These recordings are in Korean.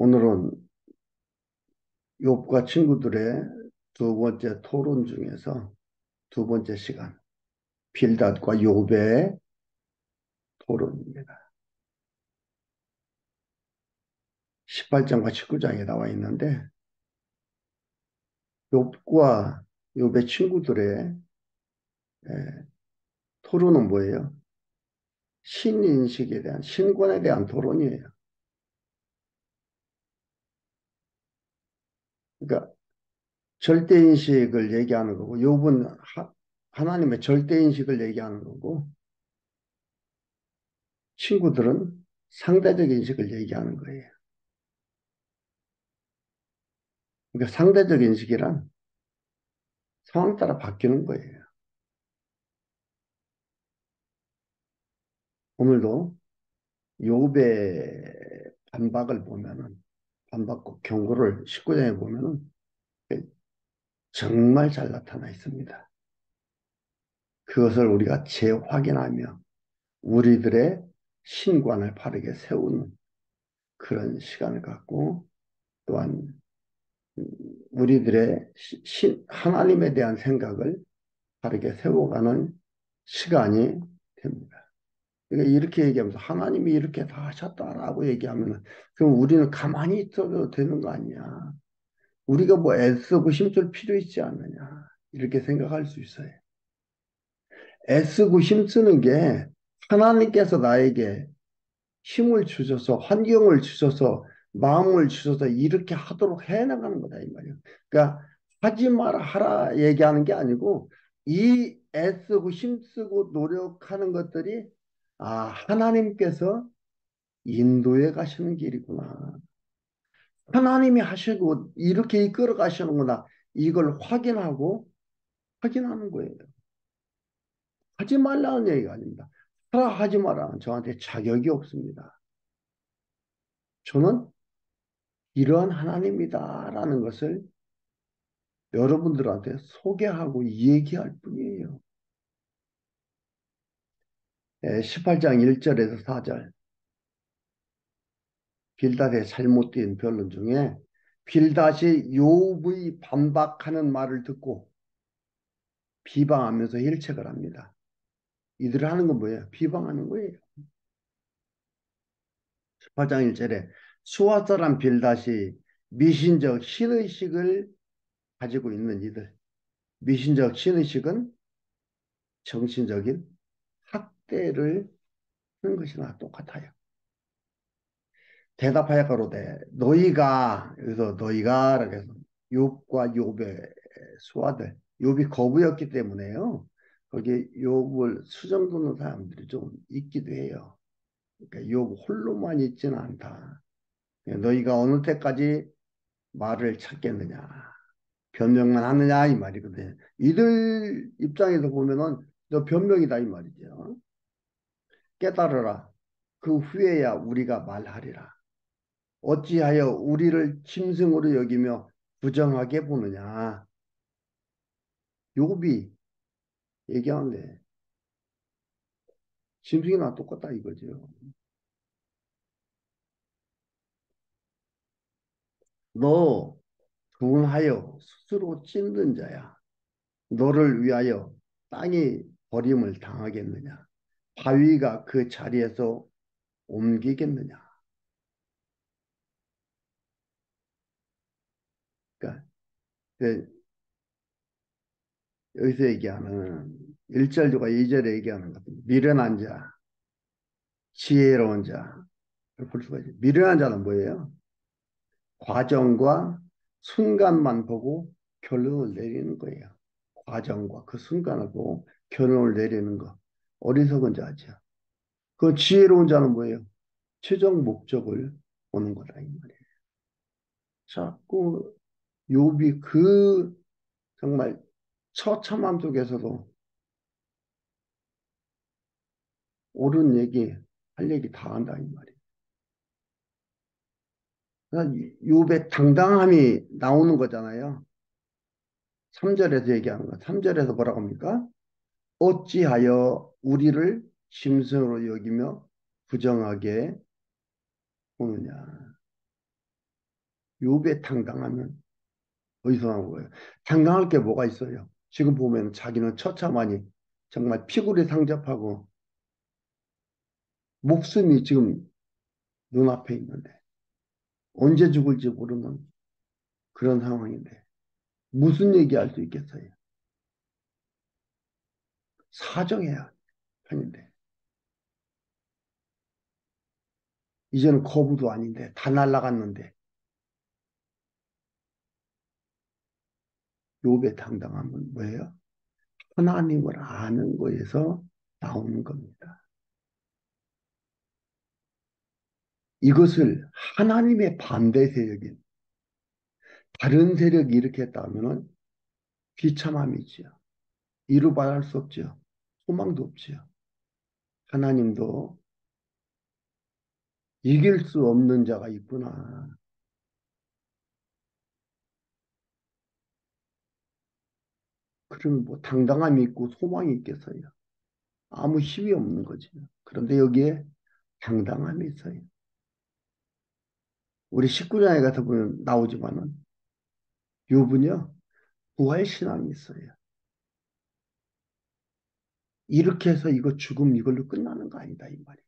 오늘은 욥과 친구들의 두 번째 토론 중에서 두 번째 시간, 빌닷과 욥의 토론입니다. 18장과 19장에 나와 있는데 욥과 욥의 친구들의 토론은 뭐예요? 신인식에 대한, 신권에 대한 토론이에요. 그러니까 절대인식을 얘기하는 거고, 욥은 하나님의 절대인식을 얘기하는 거고, 친구들은 상대적 인식을 얘기하는 거예요. 그러니까 상대적 인식이란 상황 따라 바뀌는 거예요. 오늘도 욥의 반박을 보면은, 반박과 경고를 19장에 보면은 정말 잘 나타나 있습니다. 그것을 우리가 재확인하며 우리들의 신관을 바르게 세우는 그런 시간을 갖고, 또한 우리들의 하나님에 대한 생각을 바르게 세워가는 시간이 됩니다. 그러니까 이렇게 얘기하면서 하나님이 이렇게 다 하셨다라고 얘기하면, 그럼 우리는 가만히 있어도 되는 거 아니야. 우리가 뭐 애쓰고 힘쓸 필요 있지 않느냐. 이렇게 생각할 수 있어요. 애쓰고 힘쓰는 게 하나님께서 나에게 힘을 주셔서, 환경을 주셔서, 마음을 주셔서 이렇게 하도록 해나가는 거다, 이 말이에요. 그러니까 하지 마라, 하라 얘기하는 게 아니고, 이 애쓰고 힘쓰고 노력하는 것들이, 아, 하나님께서 인도해 가시는 길이구나. 하나님이 하시고 이렇게 이끌어 가시는구나. 이걸 확인하는 거예요. 하지 말라는 얘기가 아닙니다. 하라 하지 마라는 저한테 자격이 없습니다. 저는 이러한 하나님이다라는 것을 여러분들한테 소개하고 얘기할 뿐이에요. 18장 1절에서 4절, 빌닷의 잘못된 변론 중에 빌닷이 욥의 반박하는 말을 듣고 비방하면서 일책을 합니다. 이들이 하는 건 뭐예요? 비방하는 거예요. 18장 1절에 수아 사람 빌닷이 미신적 신의식을 가지고 있는 이들. 미신적 신의식은 정신적인 학대를 하는 것이나 똑같아요. 대답하여 가로되 너희가, 여기서 너희가라고 해서 욥과 욥의 수아들, 욥이 거부였기 때문에요. 거기 욥을 수정도는 사람들이 좀 있기도 해요. 그러니까 욥 홀로만 있지는 않다. 너희가 어느 때까지 말을 찾겠느냐, 변명만 하느냐 이 말이거든요. 이들 입장에서 보면은 너 변명이다 이 말이죠. 깨달으라. 그 후에야 우리가 말하리라. 어찌하여 우리를 짐승으로 여기며 부정하게 보느냐. 욥이 얘기하는데 짐승이나 똑같다 이거죠. 너 분하여 스스로 찢는 자야. 너를 위하여 땅이 버림을 당하겠느냐. 바위가 그 자리에서 옮기겠느냐. 그러니까 그 여기서 얘기하는 1절과 2절에 얘기하는 것 미련한 자, 지혜로운 자를 볼 수가 있어요. 미련한 자는 뭐예요? 과정과 순간만 보고 결론을 내리는 거예요. 과정과 그 순간을 보고 결론을 내리는 거. 어리석은 자죠. 그 지혜로운 자는 뭐예요? 최종 목적을 보는 거다 이 말이에요. 자꾸 욥이 그 정말 처참함 속에서도 옳은 얘기, 할 얘기 다 한다 이 말이에요. 그러니까 욥의 당당함이 나오는 거잖아요. 3절에서 얘기하는 거. 3절에서 뭐라고 합니까? 어찌하여 우리를 짐승으로 여기며 부정하게 보느냐. 욥의 당당함은 어디서 나온 거예요? 당당할 게 뭐가 있어요? 지금 보면 자기는 처참하니 정말 피골이 상접하고 목숨이 지금 눈앞에 있는데 언제 죽을지 모르는 그런 상황인데 무슨 얘기할 수 있겠어요? 사정해야 하는데 이제는 거부도 아닌데 다 날라갔는데 욥의 당당함은 뭐예요? 하나님을 아는 거에서 나오는 겁니다. 이것을 하나님의 반대 세력인 다른 세력이 이렇게 했다면 비참함이지요. 이루말할 수 없지요. 소망도 없지요. 하나님도 이길 수 없는 자가 있구나. 그러면 뭐 당당함이 있고 소망이 있겠어요. 아무 힘이 없는 거지. 그런데 여기에 당당함이 있어요. 우리 19장에 가서 보면 나오지만은 욥은요 부활 신앙이 있어요. 이렇게 해서 이거 죽음 이걸로 끝나는 거 아니다 이 말이에요.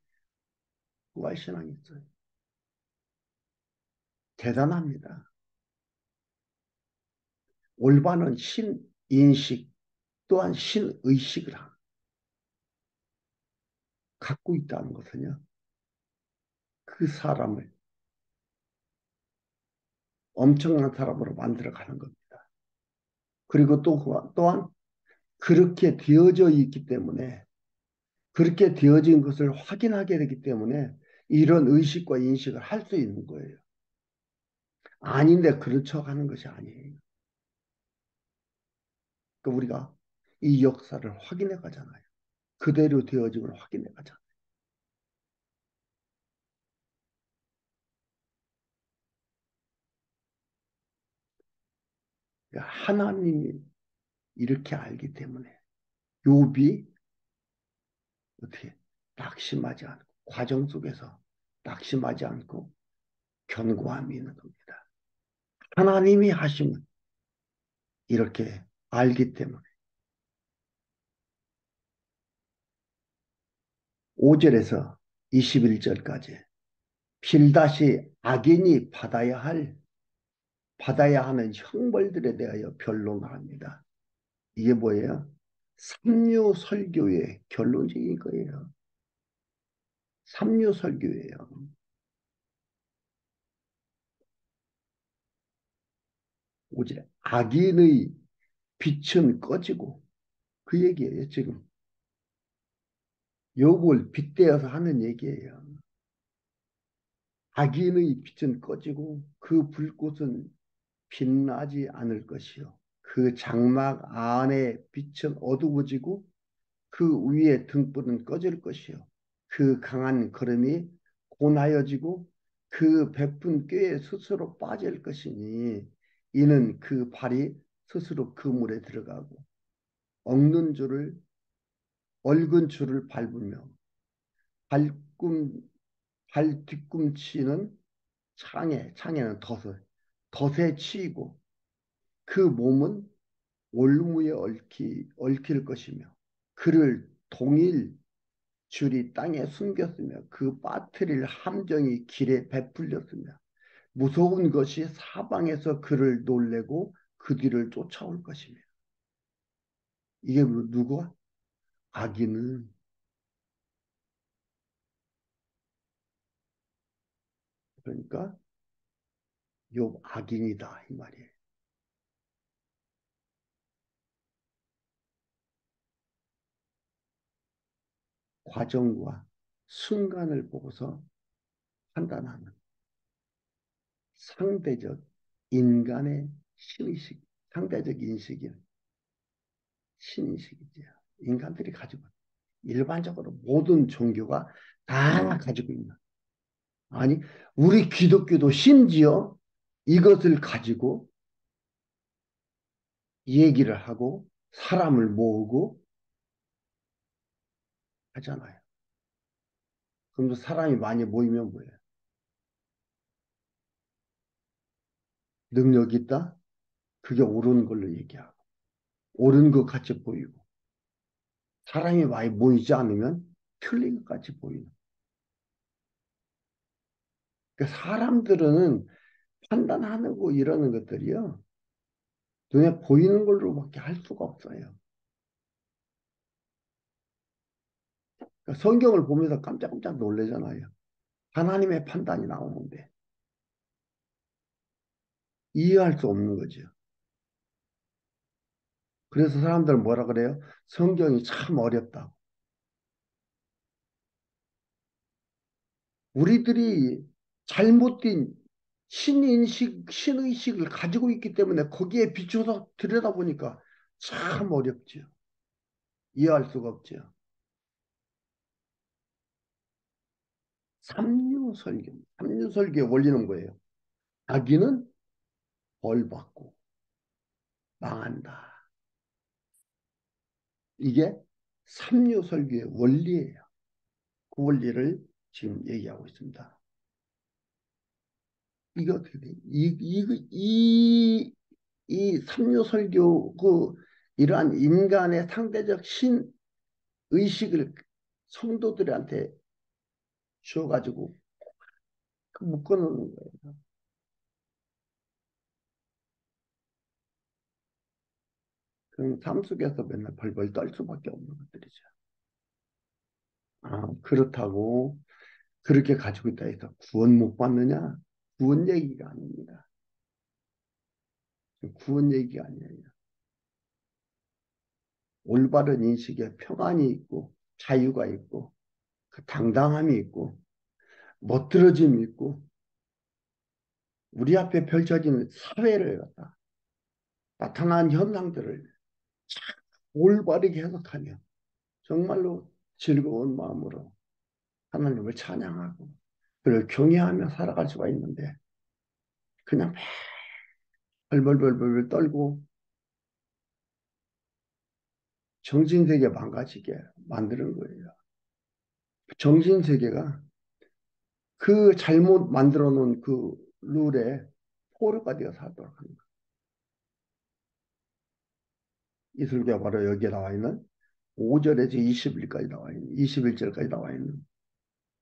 부활 신앙이 있어요. 대단합니다. 올바른 신인식 또한 신의식을 갖고 있다는 것은요 그 사람을 엄청난 사람으로 만들어가는 겁니다. 그리고 또한 그렇게 되어져 있기 때문에 그렇게 되어진 것을 확인하게 되기 때문에 이런 의식과 인식을 할 수 있는 거예요. 아닌데 그런 척하는 것이 아니에요. 그러니까 우리가 이 역사를 확인해 가잖아요. 그대로 되어짐을 확인해 가잖아요. 그러니까 하나님이 이렇게 알기 때문에 욥이 어떻게 낙심하지 않고 과정 속에서 낙심하지 않고 견고함이 있는 겁니다. 하나님이 하시면 이렇게 알기 때문에 5절에서 21절까지 필다시 악인이 받아야 하는 형벌들에 대하여 변론을 합니다. 이게 뭐예요? 삼류 설교의 결론적인 거예요. 삼류 설교예요. 5절에 악인의 빛은 꺼지고 그 얘기예요. 지금 욕을 빗대어서 하는 얘기예요. 악인의 빛은 꺼지고 그 불꽃은 빛나지 않을 것이요. 그 장막 안에 빛은 어두워지고 그 위에 등불은 꺼질 것이요. 그 강한 걸음이 고나여지고 그 베푼 꾀에 스스로 빠질 것이니 이는 그 발이 스스로 그 물에 들어가고 엉는 줄을 얽은 줄을 밟으며 발꿈 발 뒤꿈치는 창에는 덫에 치이고 그 몸은 올무에 얽힐 것이며 그를 동일 줄이 땅에 숨겼으며 그 빠뜨릴 함정이 길에 베풀렸으며 무서운 것이 사방에서 그를 놀래고 그 뒤를 쫓아올 것이며 이게 누구야? 악인은 그러니까 욥 악인이다 이 말이에요. 과정과 순간을 보고서 판단하는 상대적 인간의 신의식, 상대적 인식인 신의식이죠. 인간들이 가지고 일반적으로 모든 종교가 다 가지고 있는 아니 우리 기독교도 심지어 이것을 가지고 얘기를 하고 사람을 모으고 하잖아요. 그럼 사람이 많이 모이면 뭐예요? 능력이 있다? 그게 옳은 걸로 얘기하고, 옳은 것 같이 보이고, 사람이 많이 모이지 않으면 틀린 것 같이 보이는. 그러니까 사람들은 판단하고 이러는 것들이요. 눈에 보이는 걸로밖에 할 수가 없어요. 그러니까 성경을 보면서 깜짝깜짝 놀라잖아요. 하나님의 판단이 나오는데 이해할 수 없는 거죠. 그래서 사람들은 뭐라 그래요? 성경이 참 어렵다고. 우리들이 잘못된 신인식, 신의식을 가지고 있기 때문에 거기에 비춰서 들여다보니까 참 어렵죠. 이해할 수가 없죠. 삼류설교. 삼류설교의 원리는 뭐예요? 자기는 벌 받고 망한다. 이게 삼류설교의 원리예요. 그 원리를 지금 얘기하고 있습니다. 이게 어떻게 돼? 이 삼류설교, 이러한 인간의 상대적 신 의식을 성도들한테 주어가지고 묶어놓는 거예요. 그럼 삶 속에서 맨날 벌벌 떨 수밖에 없는 것들이죠. 아, 그렇다고 그렇게 가지고 있다 해서 구원 못 받느냐? 구원 얘기가 아닙니다. 구원 얘기가 아니에요. 올바른 인식에 평안이 있고 자유가 있고 그 당당함이 있고 멋들어짐이 있고 우리 앞에 펼쳐지는 사회를 갖다 나타난 현상들을 올바르게 해석하며 정말로 즐거운 마음으로 하나님을 찬양하고 그를 경외하며 살아갈 수가 있는데 그냥 벌벌벌벌 떨고 정신세계 망가지게 만드는 거예요. 정신세계가 그 잘못 만들어 놓은 그 룰에 포로가 되어 살도록 하는 거예요. 이 설교가 바로 여기에 나와 있는 5절에서 20일까지 나와 있는 21절까지 나와 있는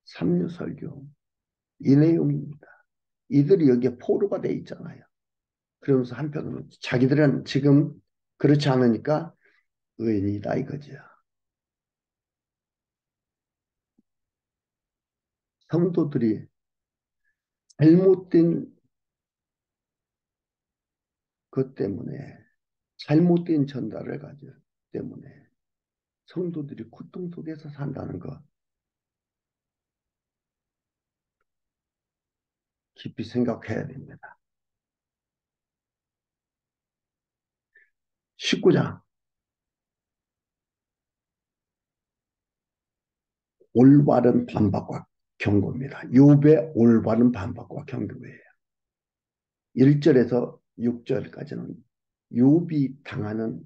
삼류설교 이 내용입니다. 이들이 여기에 포로가 돼 있잖아요. 그러면서 한편으로는 자기들은 지금 그렇지 않으니까 의인이다 이거죠. 성도들이 잘못된 것 때문에 잘못된 전달을 가지기 때문에 성도들이 고통 속에서 산다는 거 깊이 생각해야 됩니다. 19장 올바른 반박과 경고입니다. 욥의 올바른 반박과 경고예요. 1절에서 6절까지는 욥이 당하는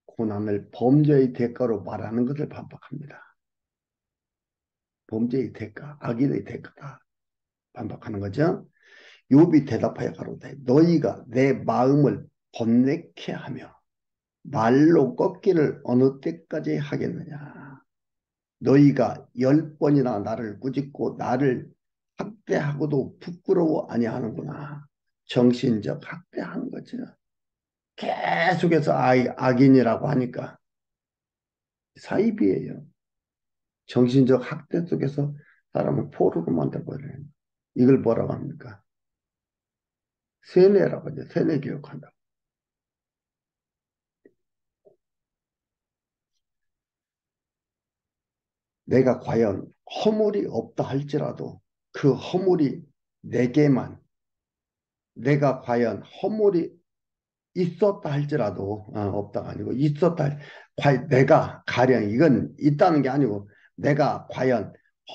고난을 범죄의 대가로 말하는 것을 반박합니다. 범죄의 대가, 악인의 대가다 반박하는 거죠. 욥이 대답하여 가로되 너희가 내 마음을 번뇌케 하며 말로 꺾기를 어느 때까지 하겠느냐. 너희가 10번이나 나를 꾸짖고 나를 학대하고도 부끄러워 아니하는구나. 정신적 학대하는 거죠. 계속해서 악인이라고 하니까 사이비예요. 정신적 학대 속에서 사람을 포로로 만들어버려요. 이걸 뭐라고 합니까? 세뇌라고 하죠. 세뇌 교육한다. 내가 과연 허물이 없다 할지라도 그 허물이 내게만 내가 과연 허물이 있었다 할지라도 없다가 아니고 과연 내가 가령 이건 있다는 게 아니고 내가 과연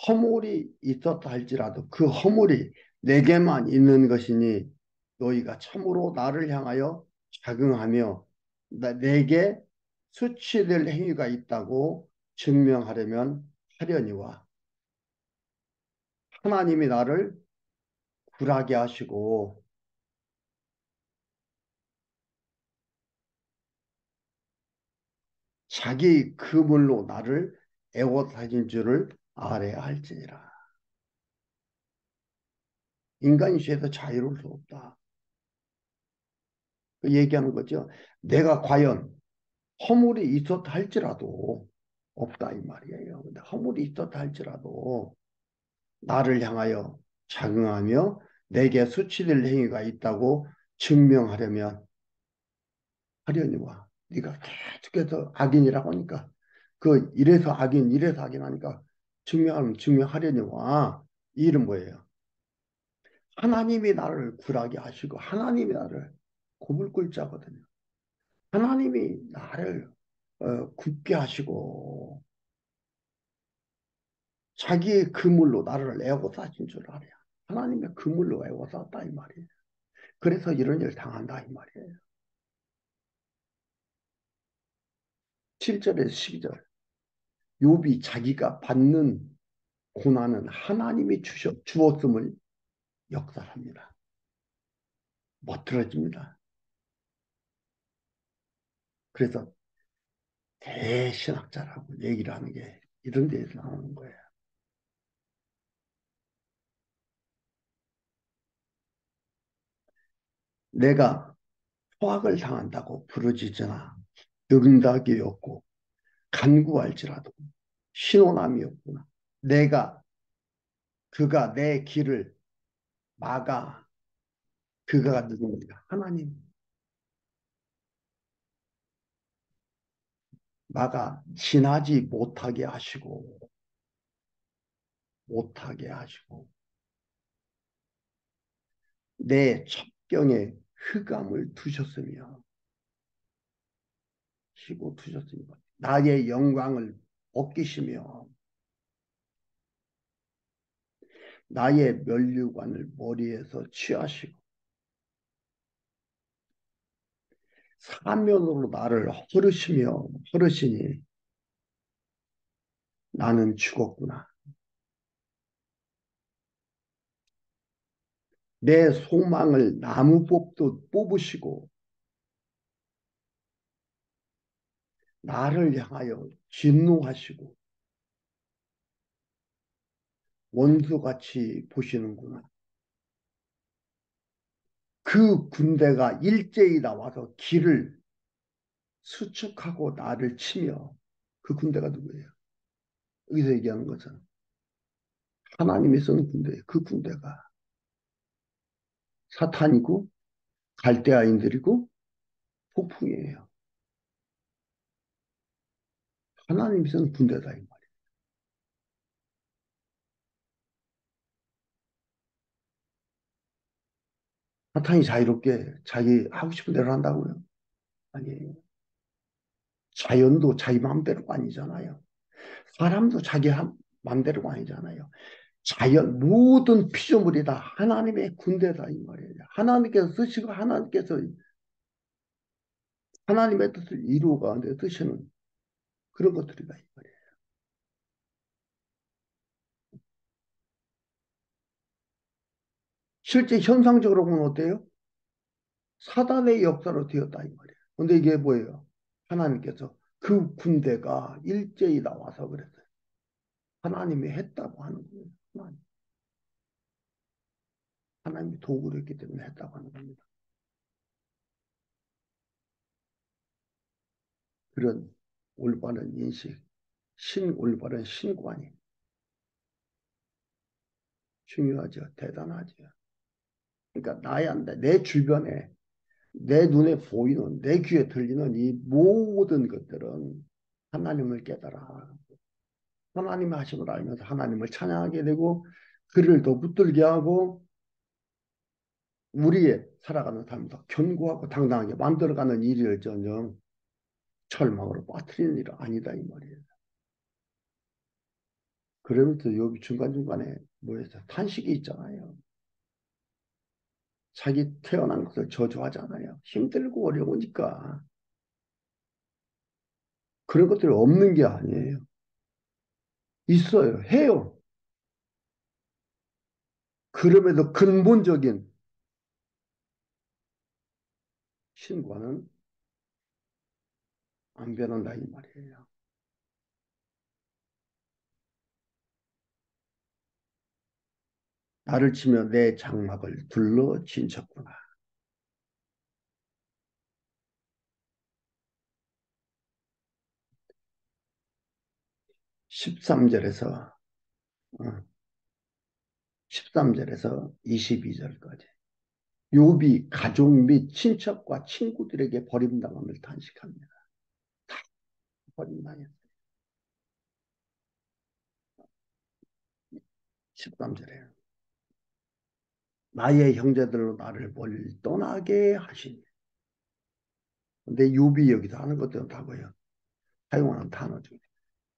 허물이 있었다 할지라도 그 허물이 내게만 있는 것이니 너희가 참으로 나를 향하여 자긍하며 내게 수치될 행위가 있다고 증명하려면 하려니와 하나님이 나를 굴하게 하시고 자기 그물로 나를 애워싸진 줄을 알아야 할지니라. 인간이 죄에서 자유로울 수 없다. 그 얘기하는 거죠. 내가 과연 허물이 있었다 할지라도 없다 이 말이에요. 근데 허물이 있었다 할지라도 나를 향하여 자긍하며 내게 수치될 행위가 있다고 증명하려면 하려니와 네가 계속해서 악인이라고 하니까 그 이래서 악인 이래서 악인 하니까 증명하면 증명하려니와 이 일은 뭐예요? 하나님이 나를 굴하게 하시고 하나님이 나를 굽을 꿀자거든요. 하나님이 나를 굽게 하시고 자기의 그물로 나를 애워싸신 줄 알아요. 하나님의 그물로 애워쌌다 이 말이에요. 그래서 이런 일을 당한다 이 말이에요. 7절에서 12절 욥이 자기가 받는 고난은 하나님이 주었음을 역설합니다. 멋들어집니다. 그래서 대신학자라고 얘기를 하는 게 이런 데에서 나오는 거예요. 내가 포악을 당한다고 부르짖으나 능닥이 없고 간구할지라도 신호남이 없구나. 내가 그가 내 길을 막아 그가 누굽니까? 하나님 막아 지나지 못하게 하시고 내 첩경에 흑암을 두셨으며 시고 두셨으며 나의 영광을 벗기시며 나의 면류관을 머리에서 취하시고 사면으로 나를 허르시니 나는 죽었구나. 내 소망을 나무법도 뽑으시고 나를 향하여 진노하시고 원수같이 보시는구나. 그 군대가 일제히 나와서 길을 수축하고 나를 치며 그 군대가 누구예요? 여기서 얘기하는 거잖아. 하나님이 쓴 군대, 그 군대가 사탄이고 갈대아인들이고 폭풍이에요. 하나님이 쓴 군대다 이 말이에요. 사탄이 자유롭게 자기 하고 싶은 대로 한다고요? 아니에요. 자연도 자기 마음대로가 아니잖아요. 사람도 자기 마음대로가 아니잖아요. 자연 모든 피조물이 다 하나님의 군대다 이 말이에요. 하나님께서 쓰시고 하나님께서 하나님의 뜻을 이루어가는데 쓰시는 그런 것들이다 이 말이에요. 실제 현상적으로 보면 어때요? 사단의 역사로 되었다 이 말이에요. 근데 이게 뭐예요? 하나님께서 그 군대가 일제히 나와서 그랬어요. 하나님이 했다고 하는 거예요. 하나님이 도구를 했기 때문에 했다고 하는 겁니다. 그런 올바른 인식, 올바른 신관이 중요하죠. 대단하죠. 그러니까 내 주변에 내 눈에 보이는 내 귀에 들리는 이 모든 것들은 하나님을 깨달아. 하나님의 하심을 알면서 하나님을 찬양하게 되고 그를 더 붙들게 하고 우리의 살아가는 삶을 더 견고하고 당당하게 만들어가는 일일전녕 절망으로 빠뜨리는 일은 아니다 이 말이에요. 그러면서 여기 중간중간에 뭐였어? 탄식이 있잖아요. 자기 태어난 것을 저주하잖아요. 힘들고 어려우니까. 그런 것들이 없는 게 아니에요. 있어요. 해요. 그럼에도 근본적인 신과는 안 변한다 이 말이에요. 나를 치며 내 장막을 둘러 진쳤구나. 13절에서 13절에서 22절까지. 욥이 가족 및 친척과 친구들에게 버림당함을 탄식합니다. 버림당했어요. 13절에 나의 형제들로 나를 멀리 떠나게 하시니. 근데 욥이 여기서 하는 것들은 다 뭐예요? 사용하는 단어 중에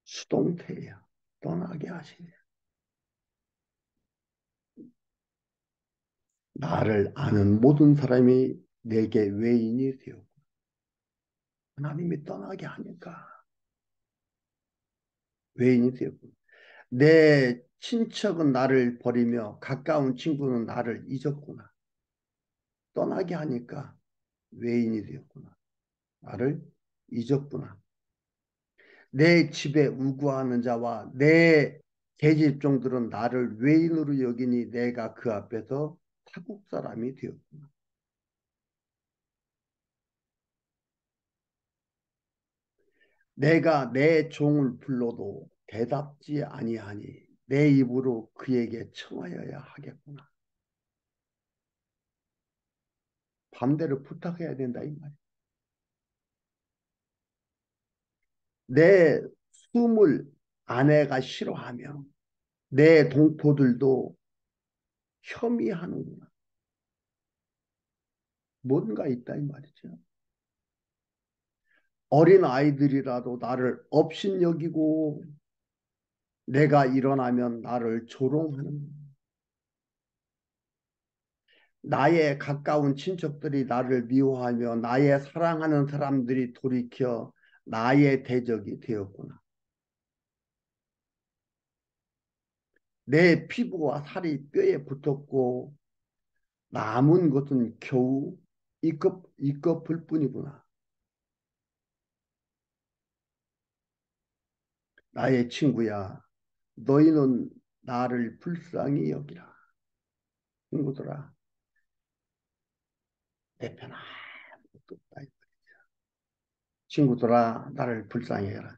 수동태예요. 떠나게 하시니. 나를 아는 모든 사람이 내게 외인이 되었고 하나님이 떠나게 하니까 외인이 되었고 내 친척은 나를 버리며 가까운 친구는 나를 잊었구나. 떠나게 하니까 외인이 되었구나. 나를 잊었구나. 내 집에 우구하는 자와 내 계집종들은 나를 외인으로 여기니 내가 그 앞에서 타국 사람이 되었구나. 내가 내 종을 불러도 대답지 아니하니 내 입으로 그에게 청하여야 하겠구나. 밤대로 부탁해야 된다 이 말이야. 내 숨을 아내가 싫어하며 내 동포들도 혐의하는구나. 뭔가 있다 이 말이죠. 어린 아이들이라도 나를 업신여기고 내가 일어나면 나를 조롱하는 나의 가까운 친척들이 나를 미워하며 나의 사랑하는 사람들이 돌이켜 나의 대적이 되었구나. 내 피부와 살이 뼈에 붙었고 남은 것은 겨우 이껍을 뿐이구나. 나의 친구야, 너희는 나를 불쌍히 여기라. 친구들아, 내 편 아무것도 없다. 친구들아, 나를 불쌍히 여라.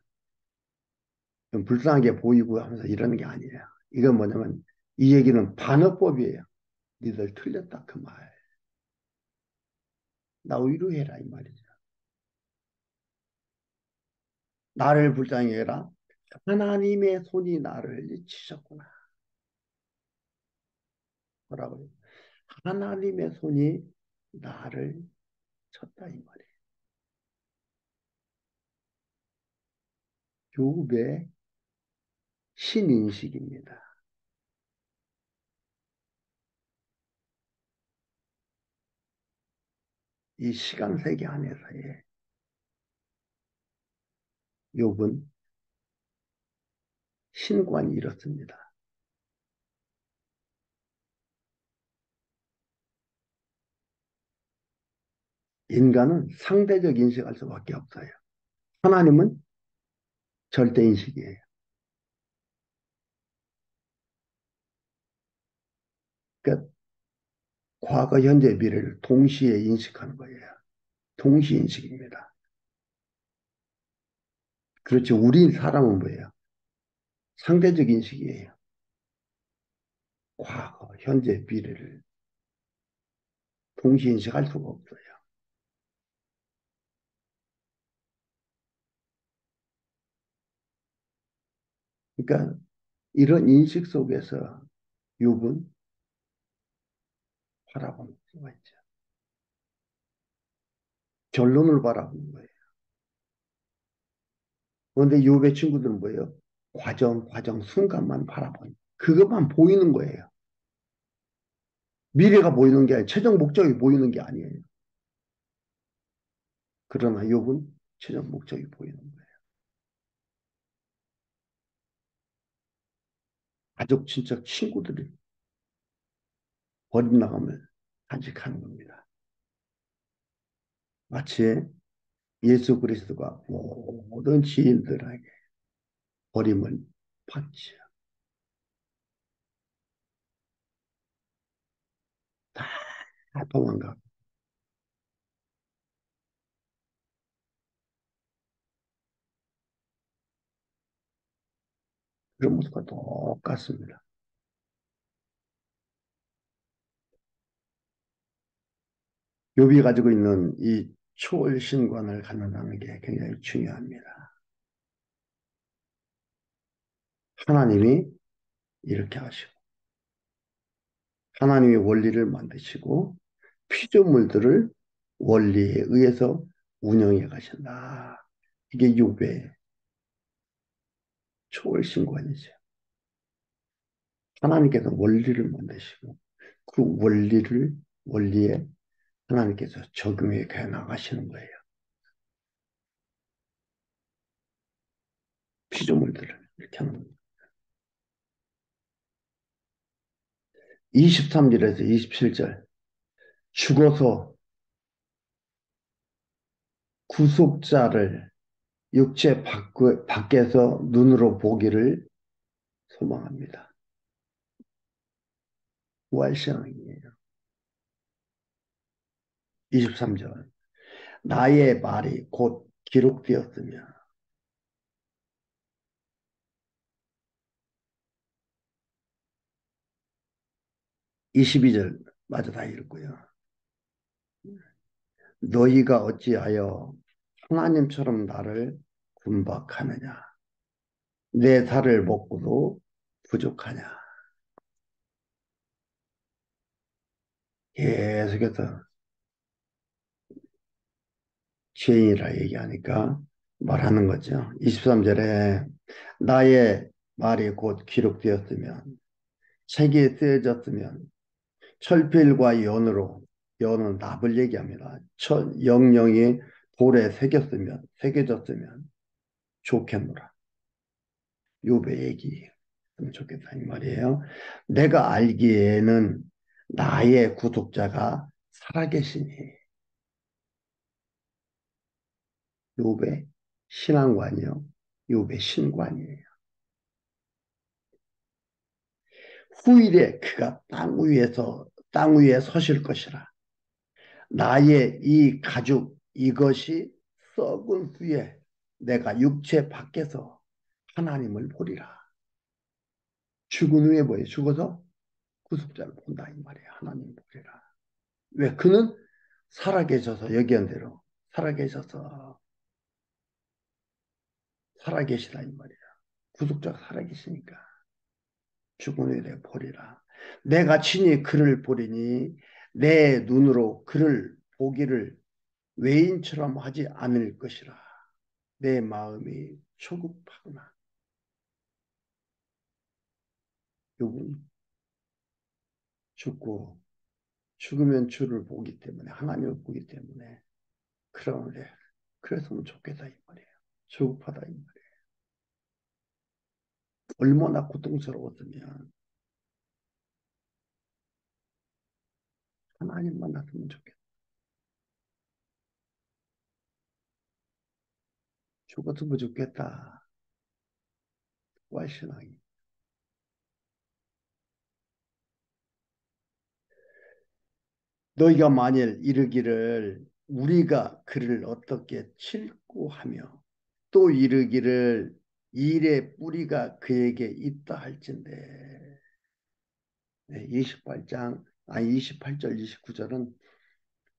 좀 불쌍하게 보이고 하면서 이러는 게 아니에요. 이건 뭐냐면 이 얘기는 반어법이에요. 니들 틀렸다 그 말. 나 위로해라 이 말이죠. 나를 불쌍히 해라. 하나님의 손이 나를 치셨구나. 뭐라고요? 하나님의 손이 나를 쳤다 이 말이에요. 욥의 신인식입니다. 이 시간 세계 안에서의 욥은 신관이 이렇습니다. 인간은 상대적 인식할 수밖에 없어요. 하나님은 절대 인식이에요. 그러니까 과거, 현재, 미래를 동시에 인식하는 거예요. 동시 인식입니다. 그렇죠. 우리 사람은 뭐예요? 상대적 인식이에요. 과거, 현재, 미래를 동시 인식할 수가 없어요. 그러니까 이런 인식 속에서 욥은 바라보는 수가 있죠. 결론을 바라보는 거예요. 그런데 욥의 친구들은 뭐예요? 과정, 순간만 바라보는 그것만 보이는 거예요. 미래가 보이는 게 아니라 최종 목적이 보이는 게 아니에요. 그러나 욥은 최종 목적이 보이는 거예요. 가족, 친척, 친구들이 버림나감을 간직하는 겁니다. 마치 예수 그리스도가 모든 지인들에게 버림을 받지요. 다 도망가. 그런 모습과 똑같습니다. 욥이 가지고 있는 이 초월신관을 갖는다는 게 굉장히 중요합니다. 하나님이 이렇게 하시고, 하나님이 원리를 만드시고, 피조물들을 원리에 의해서 운영해 가신다. 이게 욥의 초월신관이죠. 하나님께서 원리를 만드시고, 그 원리에 하나님께서 적용해 가 나가시는 거예요. 피조물들을 이렇게 하는 거예요. 23절에서 27절. 죽어서 구속자를 육체 밖에서 눈으로 보기를 소망합니다. 부활신앙이에요. 23절. 나의 말이 곧 기록되었으며 22절 마저 다 읽고요. 너희가 어찌하여 하나님처럼 나를 군박하느냐. 내 살을 먹고도 부족하냐. 계속해서 죄인이라 얘기하니까 말하는 거죠. 23절에 나의 말이 곧 기록되었으면 책에 쓰여졌으면 철필과 연으로 연은 납을 얘기합니다. 영영이 돌에 새겨졌으면 좋겠노라. 욥의 얘기 좀 좋겠다 이 말이에요. 내가 알기에는 나의 구속자가 살아계시니 욥의 신앙관이요. 욥의 신관이에요. 후일에 그가 땅 위에 서실 것이라. 나의 이 가죽 이것이 썩은 후에 내가 육체 밖에서 하나님을 보리라. 죽은 후에 뭐예요? 죽어서 구속자를 본다 이 말이에요. 하나님 보리라. 왜? 그는 살아계셔서 여기한대로 살아계셔서 살아계시다 이 말이에요. 구속자가 살아계시니까 죽은 후에 내가 보리라. 내가 친히 그를 보리니 내 눈으로 그를 보기를 외인처럼 하지 않을 것이라. 내 마음이 초급하구나. 요분 죽고 죽으면 주를 보기 때문에 하나님을 보기 때문에 그러는데 그랬으면 좋겠다 이 말이에요. 조급하다 이 말이에요. 얼마나 고통스러웠으면 하나님 만났으면 좋겠다. 죽었으면 좋겠다. 와신앙이. 너희가 만일 이르기를 우리가 그를 어떻게 칠고 하며 또 이르기를 일의 뿌리가 그에게 있다 할진대. 네, 28장, 28절, 29절은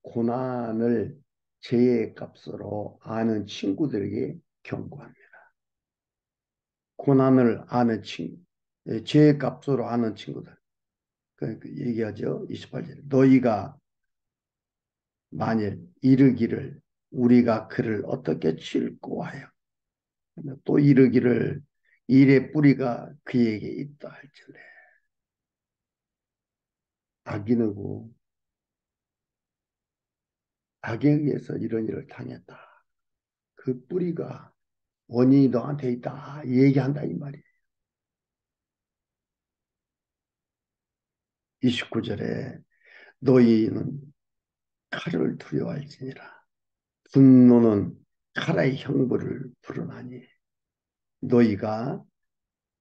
고난을 죄의 값으로 아는 친구들에게 경고합니다. 고난을 아는 죄의 값으로 아는 친구들. 그 얘기하죠. 28절. 너희가 만일 이르기를 우리가 그를 어떻게 칠고 하여 또 이르기를 일의 뿌리가 그에게 있다 할지래. 악인이고 악에 의해서 이런 일을 당했다. 그 뿌리가 원인이 너한테 있다. 얘기한다 이 말이에요. 29절에 너희는 칼을 두려워할지니라. 분노는 칼의 형벌을 부르나니 너희가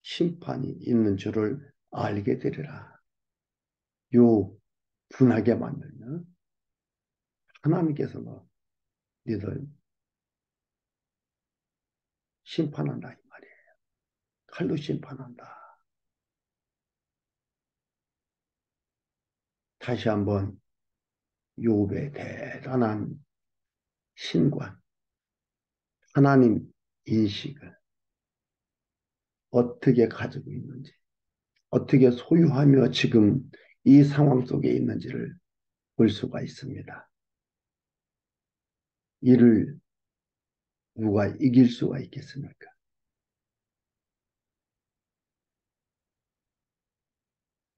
심판이 있는 줄을 알게 되리라. 요 분하게 만들면 하나님께서 너희들 심판한다 이 말이에요. 칼로 심판한다. 다시 한번 욥의 대단한 신관, 하나님 인식을 어떻게 가지고 있는지, 어떻게 소유하며 지금 이 상황 속에 있는지를 볼 수가 있습니다. 이를 누가 이길 수가 있겠습니까?